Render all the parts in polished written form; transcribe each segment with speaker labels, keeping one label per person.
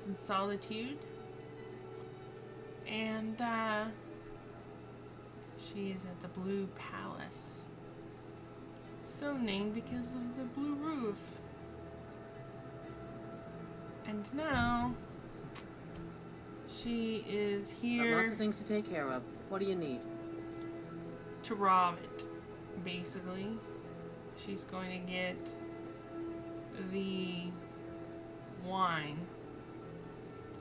Speaker 1: is in solitude. And she is at the Blue Palace. So named because of the blue roof. And now she is
Speaker 2: Got
Speaker 1: here
Speaker 2: lots of things to take care of. What do you need?
Speaker 1: to rob it, basically. She's going to get the wine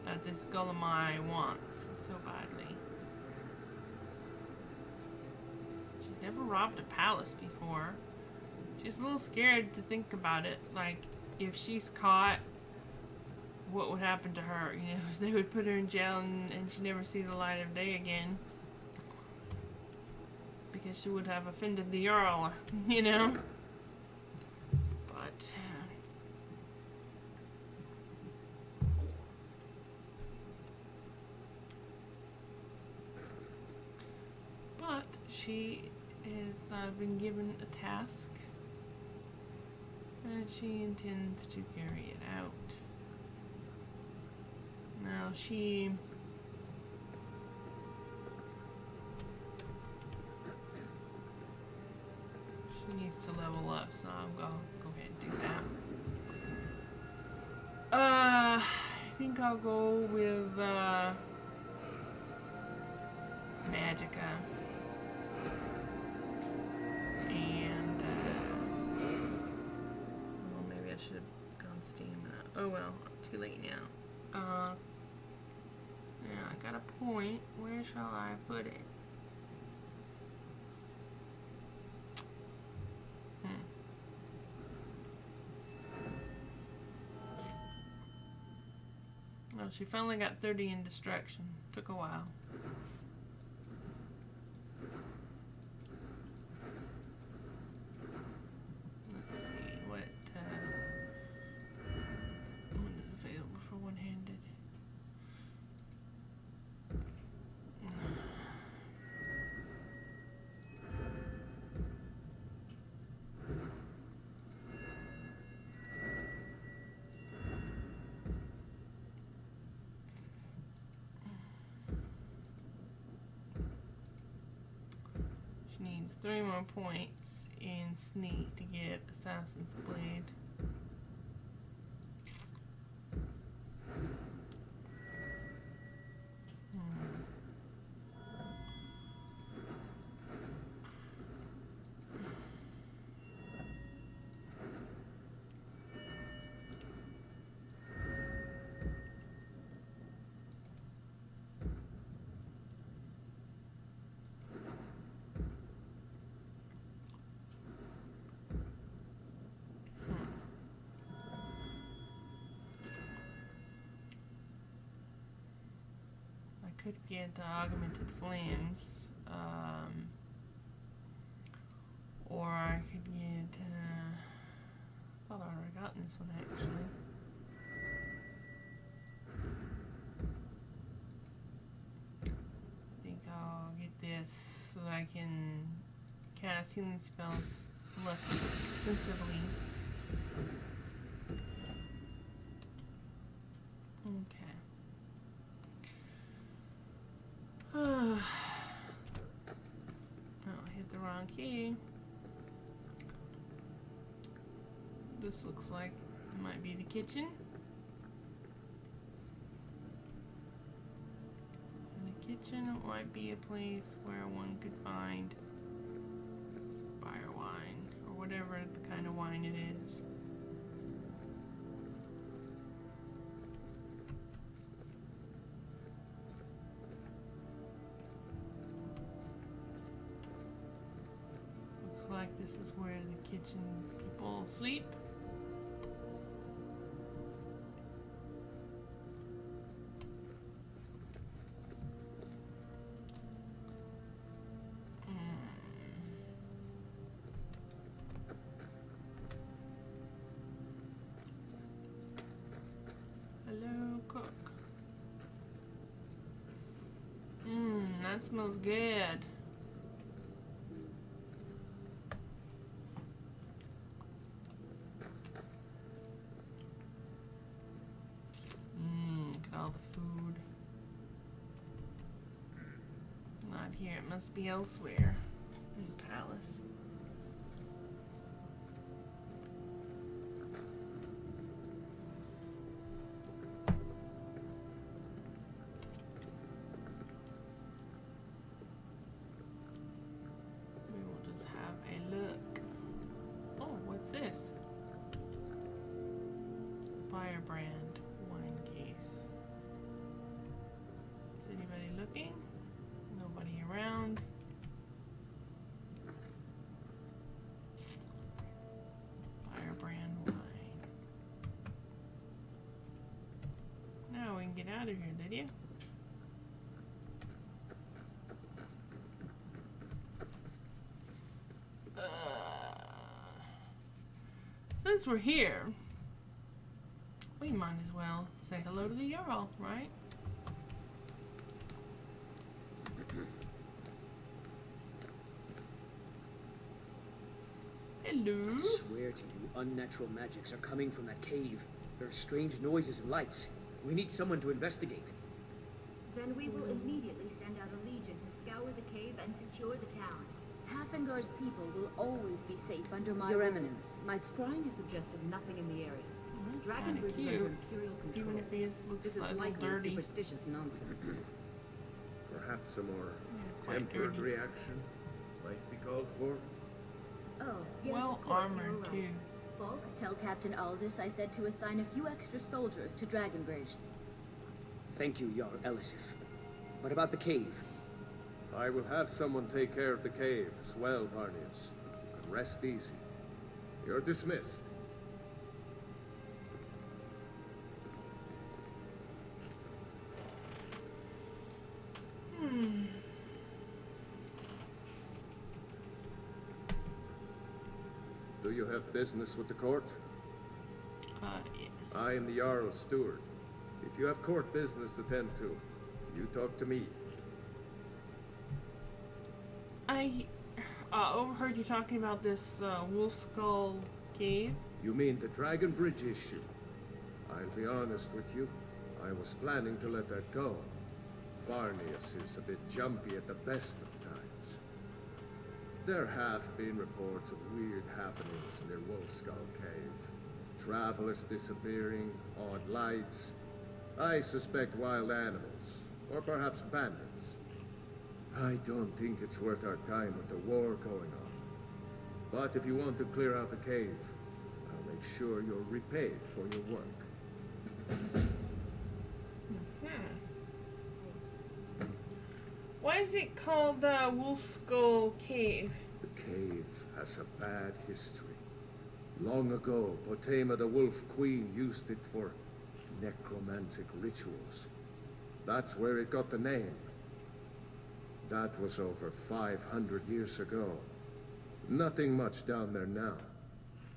Speaker 1: that this Gulamai wants so badly. She's never robbed a palace before. She's a little scared to think about it. Like, if she's caught, what would happen to her? You know, they would put her in jail and she'd never see the light of day again. Because she would have offended the Earl, you know? But she has been given a task. And she intends to carry it out. Now she needs to level up, so I'll go ahead and do that. I think I'll go with Magica. And well, maybe I should have gone stamina. Oh well, too late now. Yeah, I got a point. Where shall I put it? Well, she finally got 30 in destruction. Took a while. Let's see what one is available for one-handed. She needs 3 more points in sneak to get Assassin's Blade. Could get augmented flames, or I could get. I thought I already gotten this one actually. I think I'll get this so that I can cast healing spells less expensively. Okay. Oh, I hit the wrong key. This looks like it might be the kitchen. In the kitchen, it might be a place where one could find fire wine or whatever the kind of wine it is. Like this is where the kitchen people sleep. Hello, cook. That smells good. all the food. Not here. It must be elsewhere in the palace. We will just have a look. Oh, what's this? Firebrand wine case. Is anybody looking? Nobody around. Firebrand wine. Now we can get out of here, Lydia. Since we're here, we might as well say hello to the Jarl, right? Hello.
Speaker 3: I swear to you, unnatural magics are coming from that cave. There are strange noises and lights. We need someone to investigate.
Speaker 4: Then we will immediately send out a legion to scour the cave and secure the town. Halfingar's people will always be safe under my
Speaker 5: Your
Speaker 4: rule.
Speaker 5: Eminence, my scrying has suggested nothing in the area.
Speaker 1: That's
Speaker 5: Dragon
Speaker 1: kinda
Speaker 5: Bridge is
Speaker 1: cute,
Speaker 5: under Imperial control.
Speaker 1: even if he looks
Speaker 5: This
Speaker 1: a
Speaker 5: is
Speaker 1: little
Speaker 5: likely
Speaker 1: dirty.
Speaker 5: superstitious nonsense.
Speaker 6: Perhaps a more
Speaker 1: Yeah, quite
Speaker 6: tempered
Speaker 1: dirty.
Speaker 6: reaction might be called for.
Speaker 4: Oh, yes,
Speaker 1: Well
Speaker 4: of course, you're
Speaker 1: armored
Speaker 4: right.
Speaker 1: too.
Speaker 4: Folk, tell Captain Aldous I said to assign a few extra soldiers to Dragonbridge.
Speaker 3: Thank you, Jarl Elisif. But about the cave,
Speaker 6: I will have someone take care of the cave as well, Varnius. You can rest easy. You're dismissed. Do you have business with the court?
Speaker 1: Yes.
Speaker 6: I am the Jarl's steward. If you have court business to tend to, you talk to me.
Speaker 1: I overheard you talking about this Wolf Skull cave.
Speaker 6: You mean the Dragon Bridge issue? I'll be honest with you. I was planning to let that go. Varnius is a bit jumpy at the best of times. There have been reports of weird happenings near Wolf Skull Cave. Travelers disappearing, odd lights. I suspect wild animals, or perhaps bandits. I don't think it's worth our time with the war going on. But if you want to clear out the cave, I'll make sure you're repaid for your work.
Speaker 1: Why is it called Wolf Skull Cave?
Speaker 6: The cave has a bad history. Long ago, Potema the Wolf Queen used it for necromantic rituals. That's where it got the name. That was over 500 years ago. Nothing much down there now.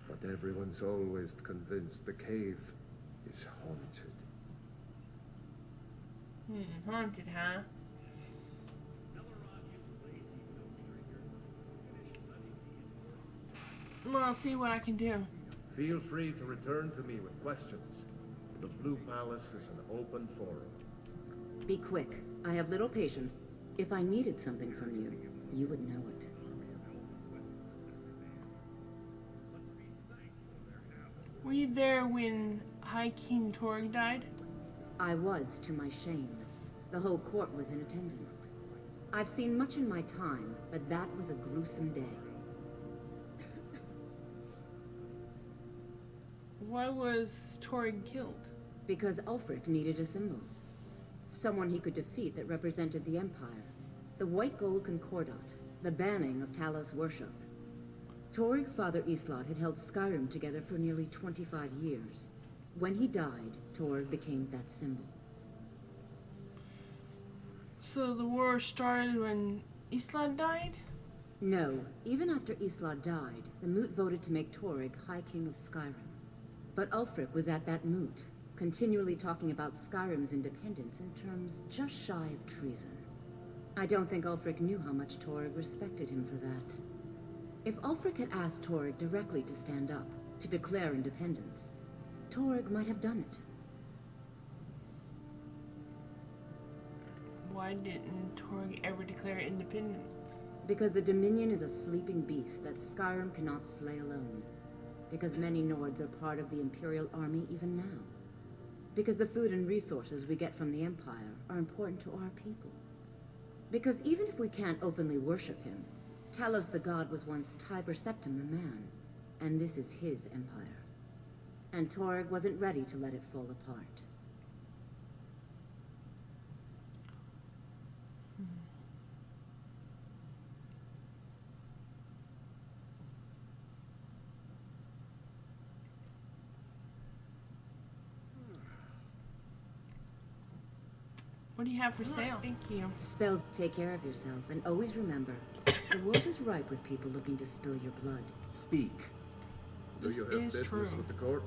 Speaker 6: But everyone's always convinced the cave is haunted.
Speaker 1: Haunted, huh? Well, I'll see what I can do.
Speaker 6: Feel free to return to me with questions. The Blue Palace is an open forum.
Speaker 5: Be quick. I have little patience. If I needed something from you, you would know it.
Speaker 1: Were you there when High King Torg died?
Speaker 5: I was, to my shame. The whole court was in attendance. I've seen much in my time, but that was a gruesome day.
Speaker 1: Why was Torg killed?
Speaker 5: Because Ulfric needed a symbol. Someone he could defeat that represented the Empire. The White Gold Concordat, the banning of Talos worship. Torg's father Islot had held Skyrim together for nearly 25 years. When he died, Torg became that symbol.
Speaker 1: So the war started when Islad died?
Speaker 5: No, even after Islot died, the Moot voted to make Torg High King of Skyrim. But Ulfric was at that moot, continually talking about Skyrim's independence in terms just shy of treason. I don't think Ulfric knew how much Torg respected him for that. If Ulfric had asked Torg directly to stand up, to declare independence, Torg might have done it.
Speaker 1: why didn't Torg ever declare independence?
Speaker 5: Because the Dominion is a sleeping beast that Skyrim cannot slay alone. Because many Nords are part of the Imperial Army even now. Because the food and resources we get from the Empire are important to our people. Because even if we can't openly worship him, Talos the God was once Tiber Septim the man, and this is his empire. And Torg wasn't ready to let it fall apart.
Speaker 1: What do you have for sale? Thank you.
Speaker 5: Spells, take care of yourself, and always remember, the world is ripe with people looking to spill your blood.
Speaker 6: Speak. Do
Speaker 1: This
Speaker 6: you have
Speaker 1: is
Speaker 6: business
Speaker 1: true.
Speaker 6: with the court?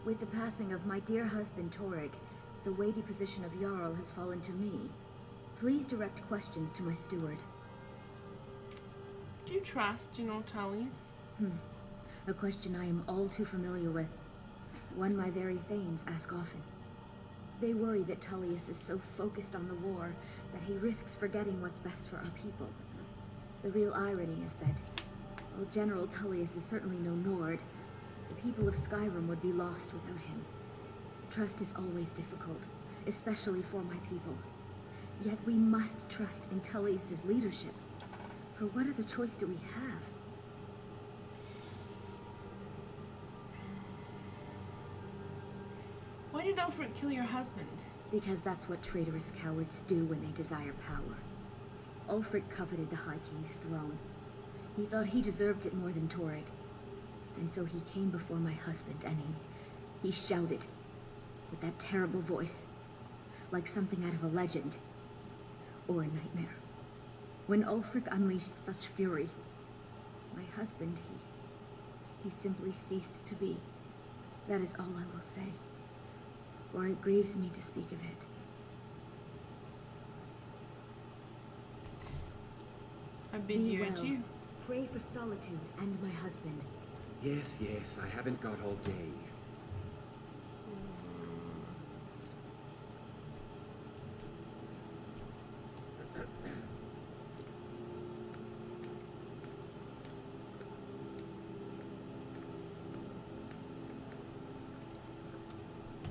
Speaker 4: With the passing of my dear husband Torg, the weighty position of Jarl has fallen to me. Please direct questions to my steward.
Speaker 1: Do you trust General Tullius?
Speaker 4: A question I am all too familiar with. One my very thanes ask often. They worry that Tullius is so focused on the war that he risks forgetting what's best for our people. The real irony is that, while General Tullius is certainly no Nord, the people of Skyrim would be lost without him. Trust is always difficult, especially for my people. Yet we must trust in Tullius's leadership. For what other choice do we have?
Speaker 1: Why did Alfred kill your husband?
Speaker 4: Because that's what traitorous cowards do when they desire power. Ulfric coveted the High King's throne. He thought he deserved it more than Torg. And so he came before my husband and he shouted with that terrible voice, like something out of a legend or a nightmare. When Ulfric unleashed such fury, my husband, he simply ceased to be. That is all I will say, for it grieves me to speak of it.
Speaker 1: I've been
Speaker 4: Be
Speaker 1: here
Speaker 4: well.
Speaker 1: too.
Speaker 4: Pray for solitude and my husband.
Speaker 7: Yes, yes, I haven't got all day.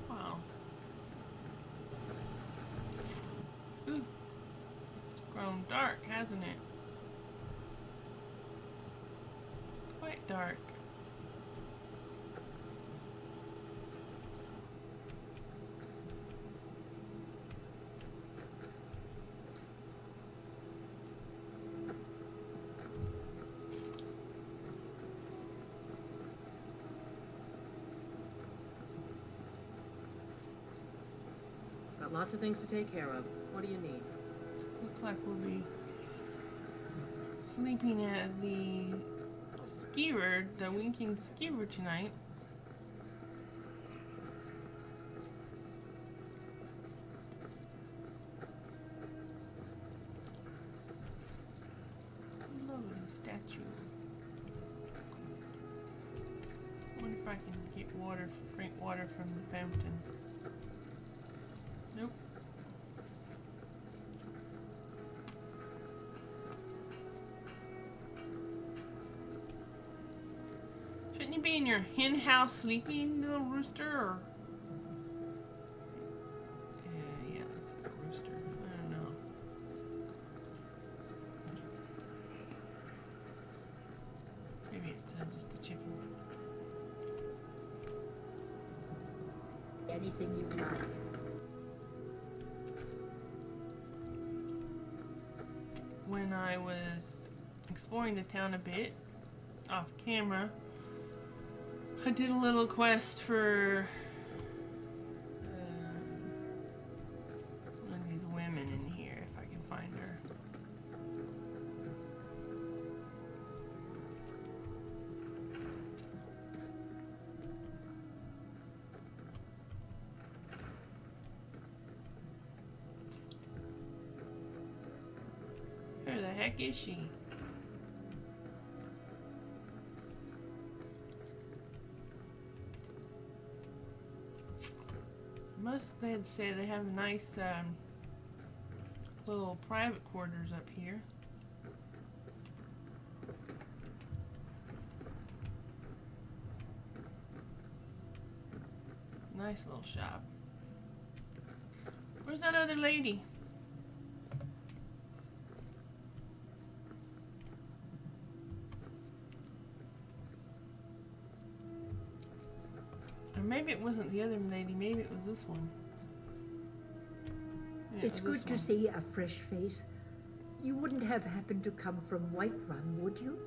Speaker 1: Wow. Ooh. It's grown dark, hasn't it? Quite dark.
Speaker 2: Got lots of things to take care of. What do you need?
Speaker 1: Looks like we'll be sleeping at the skewer, the winking skewer tonight. Lovely statue. I wonder if I can get water, drink water from the fountain. Nope. Shouldn't you be in your hen house sleeping, little rooster? Or... yeah, looks like a rooster. I don't know. Maybe it's just a chicken.
Speaker 8: Anything you like.
Speaker 1: When I was exploring the town a bit, off camera, I did a little quest for one of these women in here, if I can find her. Where the heck is she? Must they say they have a nice Little private quarters up here. Nice little shop. Where's that other lady? Or maybe it wasn't the other lady, maybe it was this one. Yeah,
Speaker 8: It's
Speaker 1: it was
Speaker 8: good
Speaker 1: this
Speaker 8: to
Speaker 1: one.
Speaker 8: see a fresh face. You wouldn't have happened to come from Whiterun, would you?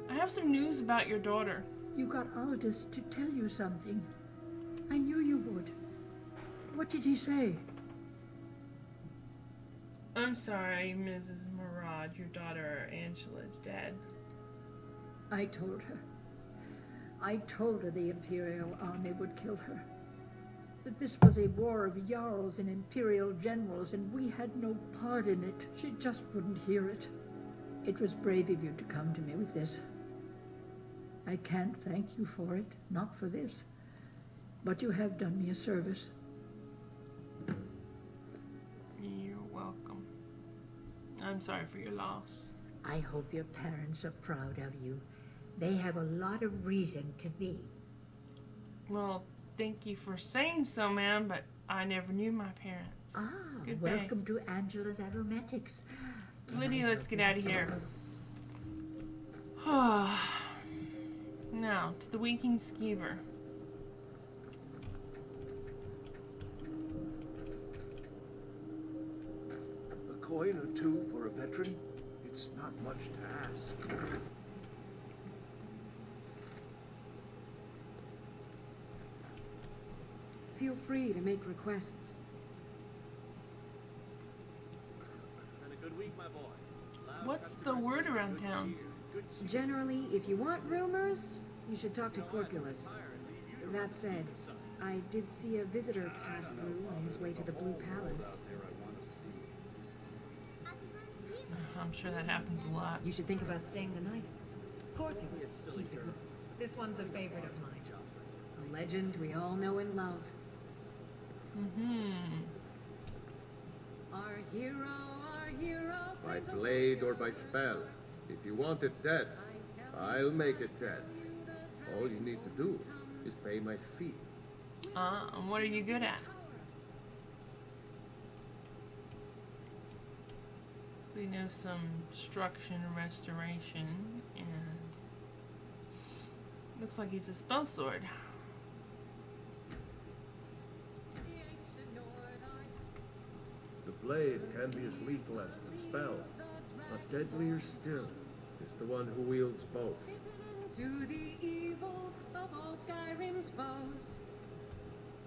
Speaker 1: I have some news about your daughter.
Speaker 8: You got Aldous to tell you something. I knew you would. What did he say?
Speaker 1: I'm sorry, Mrs. Murad. Your daughter Angela is dead.
Speaker 8: I told her. I told her the Imperial army would kill her. That this was a war of Jarls and Imperial generals, and we had no part in it. She just wouldn't hear it. It was brave of you to come to me with this. I can't thank you for it, not for this. But you have done me a service.
Speaker 1: You're welcome. I'm sorry for your loss.
Speaker 8: I hope your parents are proud of you. They have a lot of reason to be.
Speaker 1: Well, thank you for saying so, ma'am, but I never knew my parents.
Speaker 8: Ah,
Speaker 1: Good day.
Speaker 8: welcome to Angela's Aromatics. Can
Speaker 1: Lydia,
Speaker 8: I
Speaker 1: let's
Speaker 8: help
Speaker 1: get
Speaker 8: you
Speaker 1: out of
Speaker 8: with
Speaker 1: here.
Speaker 8: something?
Speaker 1: Now, to the Winking Skeever.
Speaker 9: A coin or two for a veteran? It's not much to ask.
Speaker 10: Feel free to make requests.
Speaker 3: It's been a good week, my boy. Loud
Speaker 1: What's the
Speaker 3: customers,
Speaker 1: word around
Speaker 3: good
Speaker 1: town?
Speaker 3: cheer, good cheer.
Speaker 10: Generally, if you want rumors, you should talk to
Speaker 3: No, I
Speaker 10: Corpulus.
Speaker 3: admire and leave you to
Speaker 10: That
Speaker 3: run the
Speaker 10: said,
Speaker 3: side.
Speaker 10: I did see a visitor pass through on his way to the Blue Palace.
Speaker 1: I'm sure that happens a lot.
Speaker 11: You should think about staying the night. Corpulus
Speaker 3: silly
Speaker 11: keeps a
Speaker 3: girl.
Speaker 11: good... This one's a favorite of mine.
Speaker 10: A legend we all know and love. Our hero,
Speaker 6: By blade or by spell. If you want it dead, I'll make it dead. All you need to do is pay my fee.
Speaker 1: And what are you good at? So you know some destruction and restoration, and looks like he's a spell sword.
Speaker 6: The blade can be as lethal as the spell, but deadlier still is the one who wields both.
Speaker 5: To the evil of all Skyrim's foes.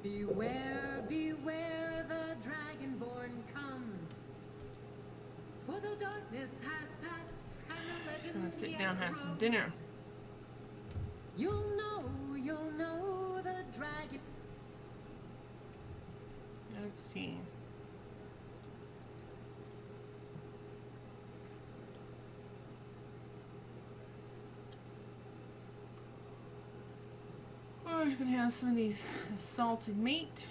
Speaker 5: Beware, beware, the Dragonborn comes. For the darkness has passed, and the
Speaker 1: Just
Speaker 5: legend
Speaker 1: gonna sit
Speaker 5: yet
Speaker 1: down, have some dinner.
Speaker 5: grows. You'll know the dragon.
Speaker 1: Let's see. Oh, we're gonna have some of these salted meat.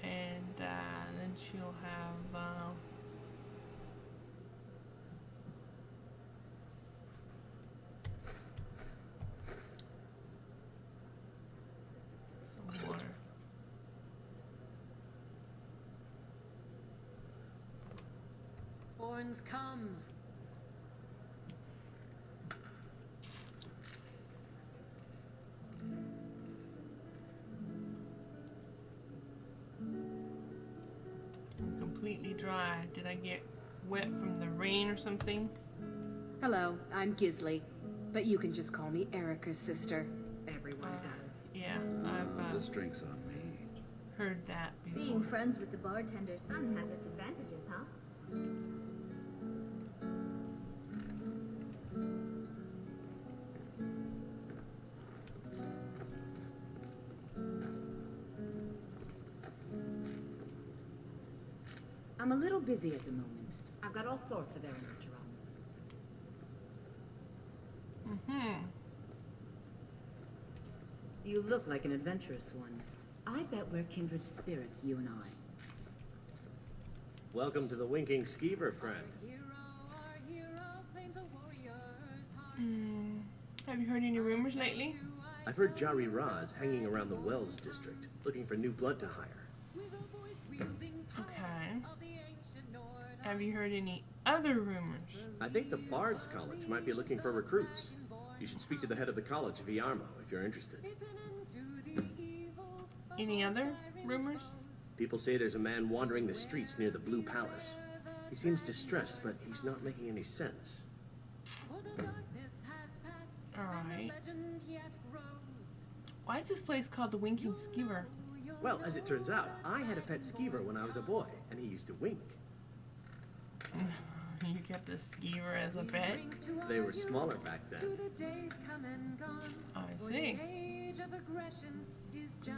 Speaker 1: And then she'll have some water.
Speaker 5: Horns come.
Speaker 1: I'm completely dry. Did I get wet from the rain or something?
Speaker 10: Hello, I'm Gisley, but you can just call me Erica's sister. Everyone does.
Speaker 1: Yeah, I've
Speaker 9: This drink's on me.
Speaker 1: heard that before.
Speaker 4: Being friends with the bartender's son has its advantages, huh?
Speaker 5: I'm a little busy at the moment. I've got all sorts of errands to run. You look like an adventurous one. I bet we're kindred spirits, you and I.
Speaker 12: Welcome to the Winking Skeever, friend.
Speaker 1: Have you heard any rumors lately?
Speaker 12: I've heard Ch3 is hanging around the Wells district, looking for new blood to hire.
Speaker 1: Okay. Have you heard any other rumors?
Speaker 12: I think the Bard's College might be looking for recruits. You should speak to the head of the college, Viarmo, if you're interested.
Speaker 1: Any other rumors?
Speaker 12: People say there's a man wandering the streets near the Blue Palace. He seems distressed, but he's not making any sense.
Speaker 1: Alright. Why is this place called the Winking Skeever?
Speaker 12: Well, as it turns out, I had a pet skeever when I was a boy, and he used to wink.
Speaker 1: You kept a skeever as a pet?
Speaker 12: They were smaller back then.
Speaker 1: I see.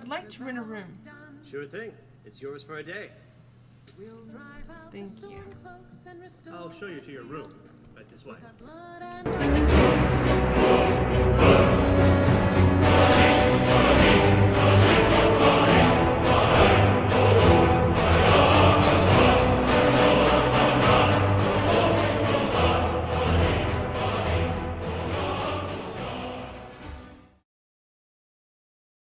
Speaker 1: I'd like to rent a room.
Speaker 12: Sure thing. It's yours for a day.
Speaker 1: Thank you.
Speaker 13: I'll show you to your room. Right this way.